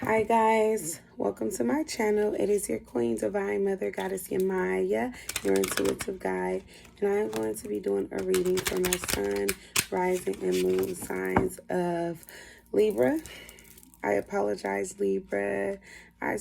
Hi guys, welcome to my channel. It is your Queen, Divine Mother, Goddess Yamaya, your intuitive guide, and I am going to be doing a reading for my sun, rising, and moon signs of Libra. I apologize, Libra. I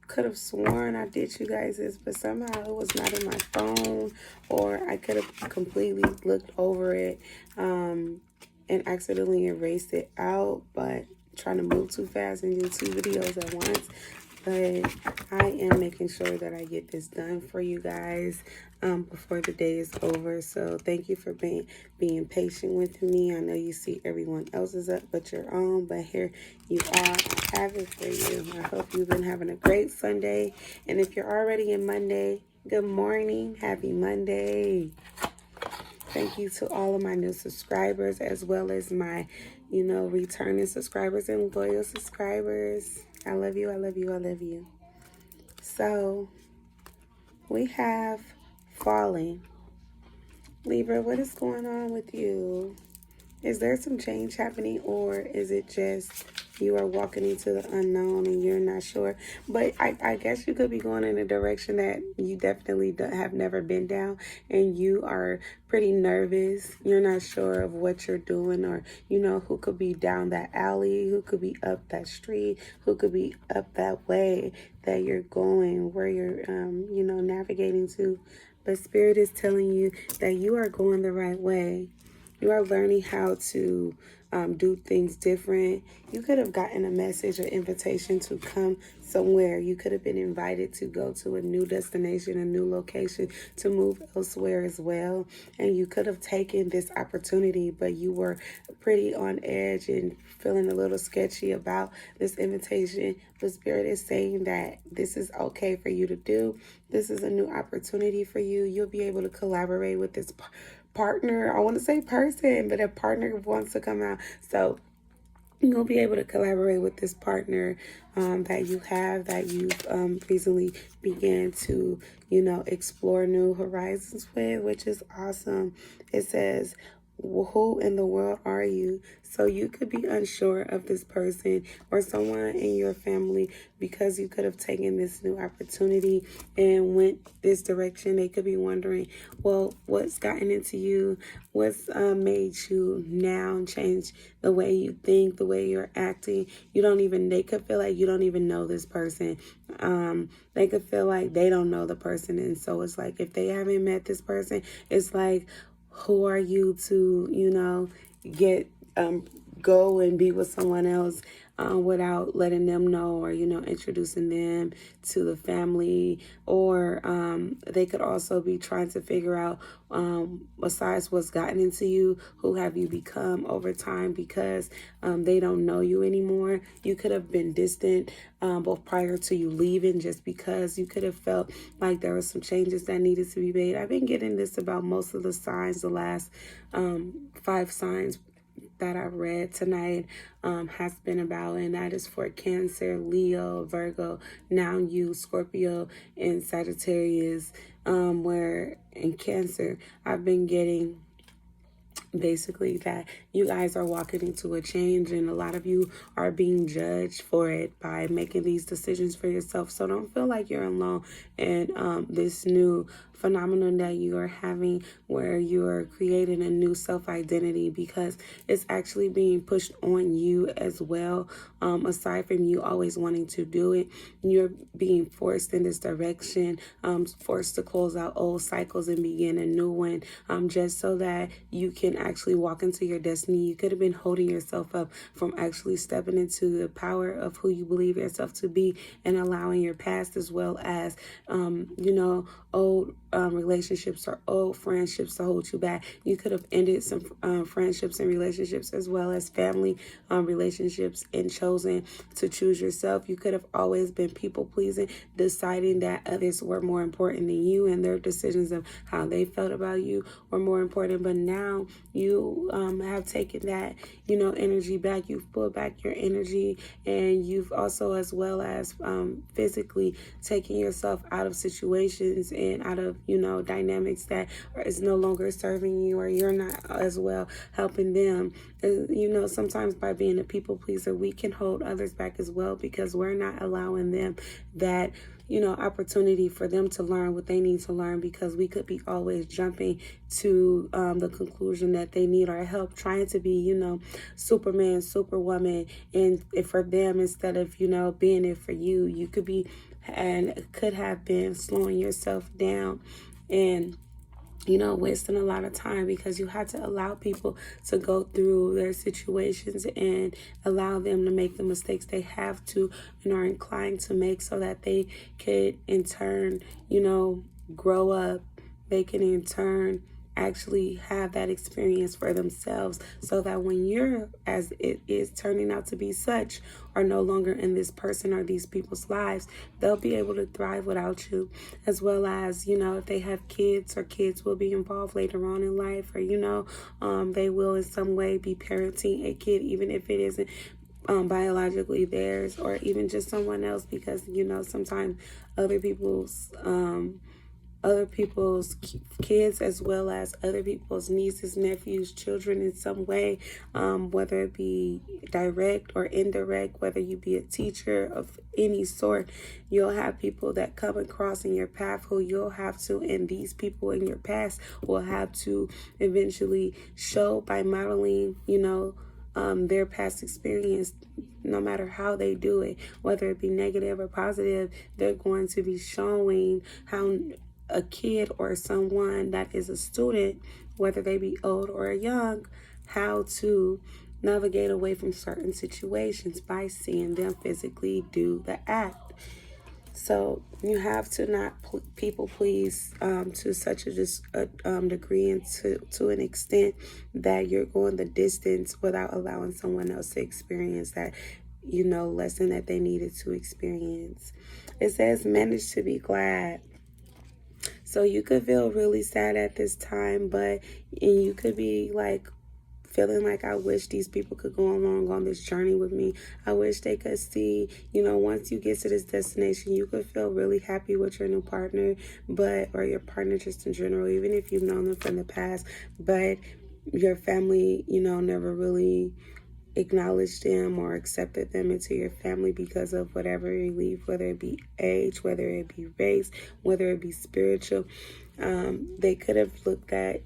could have sworn I did you guys this, but somehow it was not in my phone, or I could have completely looked over it and accidentally erased it out, but trying to move too fast and do 2 videos at once. But I am making sure that I get this done for you guys before the day is over. So thank you for being patient with me. I know you see everyone else's up but your own, but here you are. I have it for you. I hope you've been having a great Sunday. And if you're already in Monday, good morning. Happy Monday. Thank you to all of my new subscribers, as well as my, returning subscribers and loyal subscribers. I love you, I love you, I love you. So, we have falling. Libra, what is going on with you? Is there some change happening, or is it just you are walking into the unknown and you're not sure? But I guess you could be going in a direction that you definitely have never been down, and you are pretty nervous. You're not sure of what you're doing, or, who could be down that alley, who could be up that street, who could be up that way that you're going, where you're, navigating to. But Spirit is telling you that you are going the right way. You are learning how to do things different. You could have gotten a message or invitation to come somewhere. You could have been invited to go to a new destination, a new location, to move elsewhere as well. And you could have taken this opportunity, but you were pretty on edge and feeling a little sketchy about this invitation. The Spirit is saying that this is okay for you to do. This is a new opportunity for you. You'll be able to collaborate with this partner. I want to say person, but a partner wants to come out. So you'll be able to collaborate with this partner that you have, that you've recently began to, explore new horizons with, which is awesome. It says, who in the world are you? So you could be unsure of this person or someone in your family because you could have taken this new opportunity and went this direction. They could be wondering, well, what's gotten into you? What's made you now change the way you think, the way you're acting? They could feel like you don't even know this person. They could feel like they don't know the person. And so it's like, if they haven't met this person, it's like, who are you to, get go and be with someone else without letting them know, or, introducing them to the family? Or they could also be trying to figure out, besides what's gotten into you, who have you become over time, because they don't know you anymore. You could have been distant both prior to you leaving, just because you could have felt like there were some changes that needed to be made. I've been getting this about most of the signs, the last 5 signs that I read tonight has been about, and that is for Cancer, Leo, Virgo, now you, Scorpio, and Sagittarius. Where in Cancer, I've been getting basically that you guys are walking into a change, and a lot of you are being judged for it by making these decisions for yourself. So don't feel like you're alone in this new phenomenon that you are having, where you are creating a new self-identity, because it's actually being pushed on you as well. Aside from you always wanting to do it, you're being forced in this direction, forced to close out old cycles and begin a new one, just so that you can actually walk into your destiny. You could have been holding yourself up from actually stepping into the power of who you believe yourself to be, and allowing your past, as well as old relationships or old friendships to hold you back. You could have ended some friendships and relationships, as well as family relationships, and chosen to choose yourself. You could have always been people pleasing, deciding that others were more important than you, and their decisions of how they felt about you were more important. But now you have taken that, energy back. You've pulled back your energy, and you've also, as well as physically, taken yourself out of situations and out of, dynamics that is no longer serving you, or you're not as well helping them. You know, sometimes by being a people pleaser, we can hold others back as well, because we're not allowing them that, you know, opportunity for them to learn what they need to learn, because we could be always jumping to the conclusion that they need our help, trying to be, you know, Superman, Superwoman, and for them instead of, you know, being it for you. You could be and could have been slowing yourself down and, you know, wasting a lot of time, because you had to allow people to go through their situations and allow them to make the mistakes they have to and are inclined to make, so that they could in turn, you know, grow up. They can in turn actually have that experience for themselves, so that when you're, as it is turning out to be such, are no longer in this person or these people's lives, they'll be able to thrive without you. As well as, you know, if they have kids, or kids will be involved later on in life, or, you know, they will in some way be parenting a kid, even if it isn't biologically theirs, or even just someone else, because, you know, sometimes other people's kids, as well as other people's nieces, nephews, children in some way, whether it be direct or indirect, whether you be a teacher of any sort, you'll have people that come across in your path who you'll have to, and these people in your past will have to eventually show by modeling, you know, their past experience. No matter how they do it, whether it be negative or positive, they're going to be showing how a kid or someone that is a student, whether they be old or young, how to navigate away from certain situations by seeing them physically do the act. So you have to not people please to such a degree, and to an extent that you're going the distance without allowing someone else to experience that, you know, lesson that they needed to experience. It says, manage to be glad. So you could feel really sad at this time, and you could be like feeling like, I wish these people could go along on this journey with me. I wish they could see, you know, once you get to this destination, you could feel really happy with your new partner, or your partner just in general, even if you've known them from the past, but your family, you know, never really acknowledged them or accepted them into your family because of whatever belief, whether it be age, whether it be race, whether it be spiritual. They could have looked at,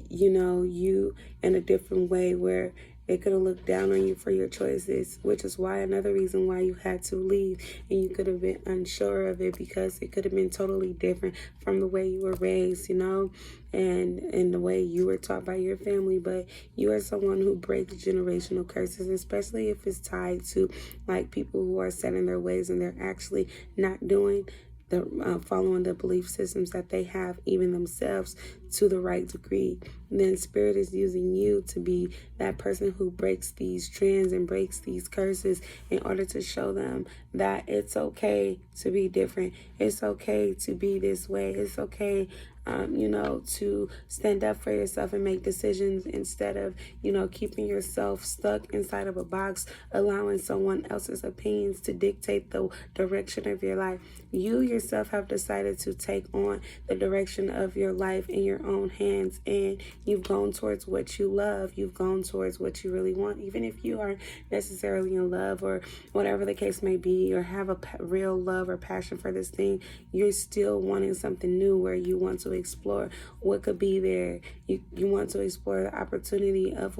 you know, you in a different way, where they could have looked down on you for your choices, which is why another reason why you had to leave, and you could have been unsure of it, because it could have been totally different from the way you were raised, you know, and the way you were taught by your family. But you are someone who breaks generational curses, especially if it's tied to like people who are set in their ways and they're actually not doing following the belief systems that they have, even themselves, to the right degree. And then Spirit is using you to be that person who breaks these trends and breaks these curses, in order to show them that it's okay to be different. It's okay to be this way. It's okay, you know, to stand up for yourself and make decisions, instead of, you know, keeping yourself stuck inside of a box, allowing someone else's opinions to dictate the direction of your life. You yourself have decided to take on the direction of your life in your own hands, and you've gone towards what you love. You've gone towards what you really want, even if you aren't necessarily in love, or whatever the case may be, or have a real love or passion for this thing. You're still wanting something new, where you want to explore what could be there. You want to explore the opportunity of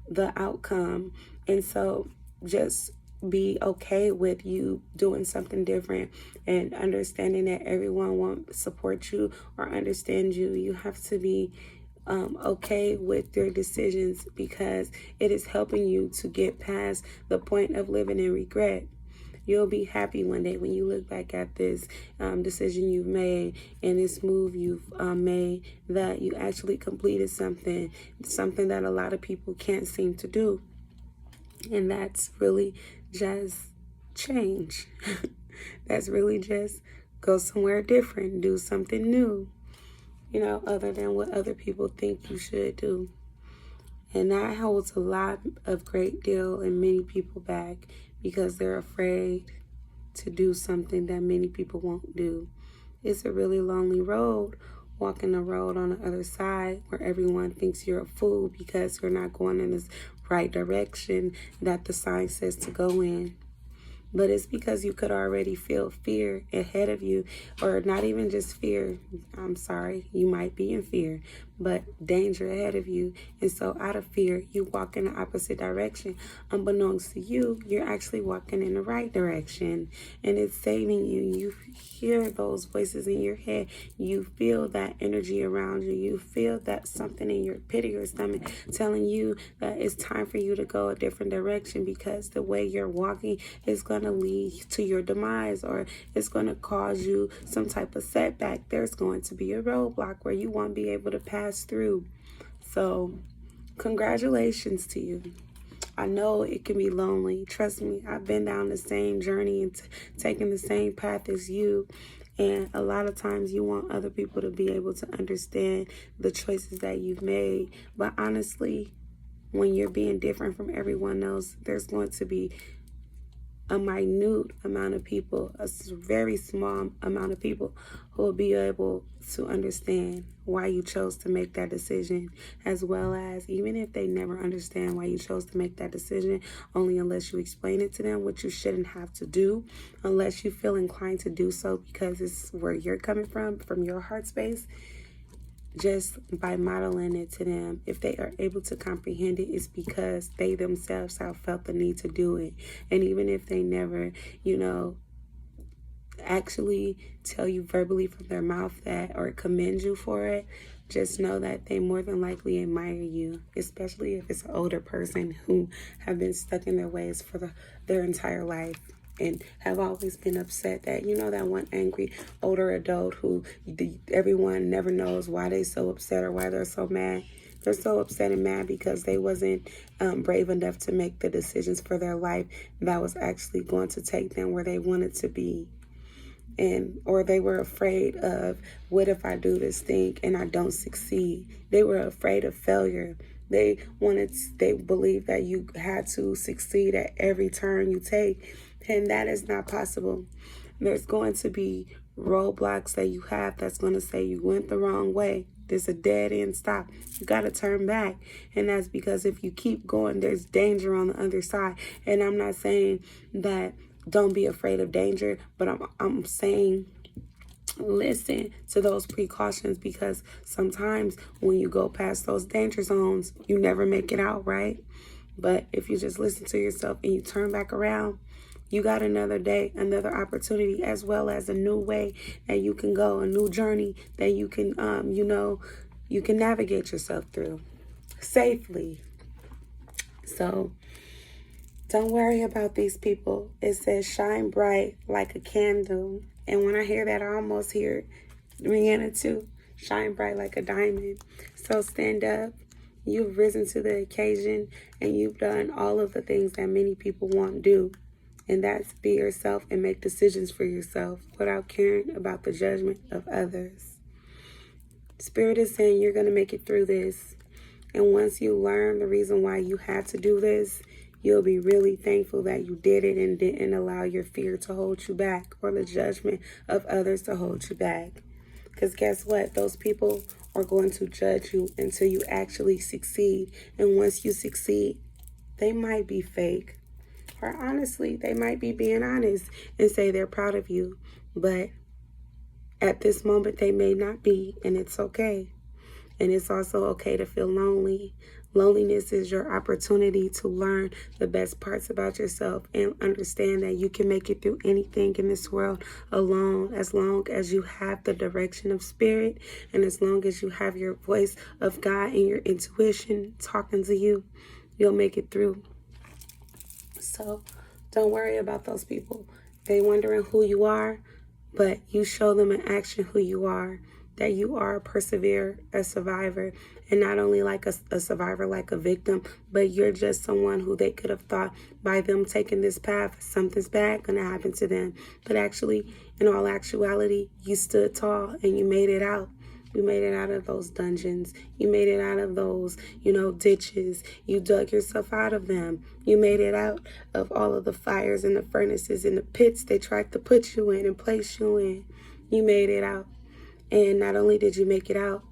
the outcome. And so just be okay with you doing something different, and understanding that everyone won't support you or understand you. You have to be okay with your decisions, because it is helping you to get past the point of living in regret. You'll be happy one day when you look back at this decision you've made, and this move you've made, that you actually completed something that a lot of people can't seem to do. And that's really just change. That's really just go somewhere different, do something new, you know, other than what other people think you should do. And that holds a lot of great deal and many people back, because they're afraid to do something that many people won't do. It's a really lonely road, walking the road on the other side, where everyone thinks you're a fool because you're not going in this right direction that the sign says to go in. But it's because you could already feel fear ahead of you, or not even just fear. I'm sorry, you might be in fear, but danger ahead of you. And so out of fear, you walk in the opposite direction. Unbeknownst to you, you're actually walking in the right direction, and it's saving you. You hear those voices in your head. You feel that energy around you. You feel that something in your pit of your stomach telling you that it's time for you to go a different direction, because the way you're walking is going to lead to your demise, or it's going to cause you some type of setback. There's going to be a roadblock where you won't be able to pass through. So congratulations to you. I know it can be lonely. Trust me, I've been down the same journey and taking the same path as you. And a lot of times you want other people to be able to understand the choices that you've made. But honestly, when you're being different from everyone else, there's going to be a minute amount of people, a very small amount of people who will be able to understand why you chose to make that decision, as well as, even if they never understand why you chose to make that decision, only unless you explain it to them, which you shouldn't have to do, unless you feel inclined to do so because it's where you're coming from your heart space. Just by modeling it to them, if they are able to comprehend it, it's because they themselves have felt the need to do it. And even if they never, actually tell you verbally from their mouth that, or commend you for it, just know that they more than likely admire you, especially if it's an older person who have been stuck in their ways for their entire life and have always been upset. That, that one angry older adult who everyone never knows why they so upset or why they're so mad. They're so upset and mad because they wasn't brave enough to make the decisions for their life that was actually going to take them where they wanted to be. Or they were afraid of, what if I do this thing and I don't succeed? They were afraid of failure. They believed that you had to succeed at every turn you take, and that is not possible. There's going to be roadblocks that you have that's going to say you went the wrong way. There's a dead end stop. You got to turn back. And that's because if you keep going, there's danger on the other side. And I'm not saying that don't be afraid of danger, but I'm saying listen to those precautions, because sometimes when you go past those danger zones, you never make it out, right? But if you just listen to yourself and you turn back around, you got another day, another opportunity, as well as a new way that you can go, a new journey that you can, you can navigate yourself through safely. So don't worry about these people. It says shine bright like a candle. And when I hear that, I almost hear Rihanna too. Shine bright like a diamond. So stand up. You've risen to the occasion and you've done all of the things that many people won't do. And that's be yourself and make decisions for yourself without caring about the judgment of others. Spirit is saying you're going to make it through this. And once you learn the reason why you had to do this, you'll be really thankful that you did it and didn't allow your fear to hold you back, or the judgment of others to hold you back. Because guess what? Those people are going to judge you until you actually succeed. And once you succeed, they might be fake. Or honestly, they might be being honest and say they're proud of you. But at this moment, they may not be, and it's okay. And it's also okay to feel lonely. Loneliness is your opportunity to learn the best parts about yourself and understand that you can make it through anything in this world alone, as long as you have the direction of spirit and as long as you have your voice of God and your intuition talking to you, you'll make it through. So don't worry about those people. They wondering who you are, but you show them in action who you are. That you are a perseverer, a survivor, and not only like a survivor, like a victim, but you're just someone who they could have thought by them taking this path, something's bad going to happen to them. But actually, in all actuality, you stood tall and you made it out. You made it out of those dungeons. You made it out of those, ditches. You dug yourself out of them. You made it out of all of the fires and the furnaces and the pits they tried to put you in and place you in. You made it out. And not only did you make it out,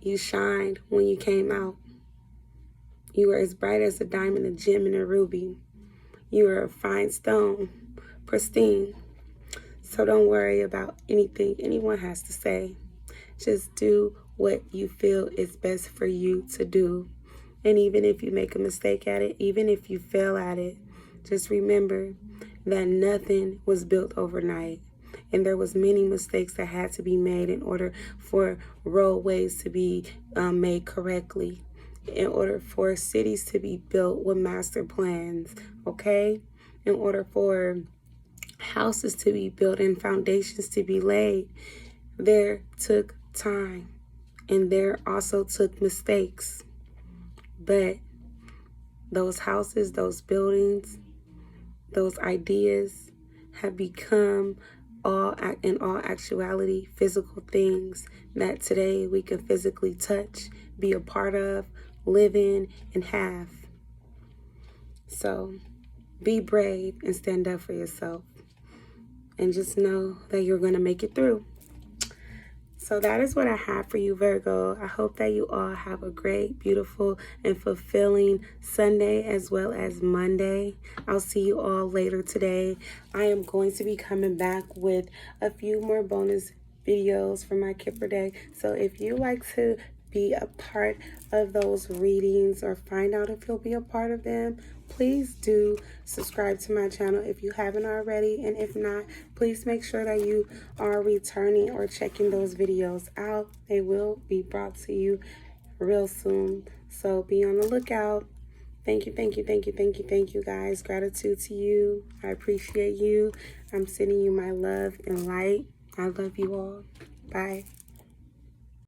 you shined when you came out. You are as bright as a diamond, a gem, and a ruby. You are a fine stone, pristine. So don't worry about anything anyone has to say. Just do what you feel is best for you to do. And even if you make a mistake at it, even if you fail at it, just remember that nothing was built overnight. And there was many mistakes that had to be made in order for roadways to be made correctly, in order for cities to be built with master plans, okay? In order for houses to be built and foundations to be laid, there took time, and there also took mistakes. But those houses, those buildings, those ideas have become in all actuality physical things that today we can physically touch, be a part of, live in, and have. So be brave and stand up for yourself, and just know that you're going to make it through. So that is what I have for you, Virgo. I hope that you all have a great, beautiful, and fulfilling Sunday as well as Monday. I'll see you all later today. I am going to be coming back with a few more bonus videos for my Kipper Day. So if you like to be a part of those readings or find out if you'll be a part of them, please do subscribe to my channel if you haven't already. And if not, please make sure that you are returning or checking those videos out. They will be brought to you real soon. So be on the lookout. Thank you, thank you, thank you, thank you, thank you, guys. Gratitude to you. I appreciate you. I'm sending you my love and light. I love you all. Bye.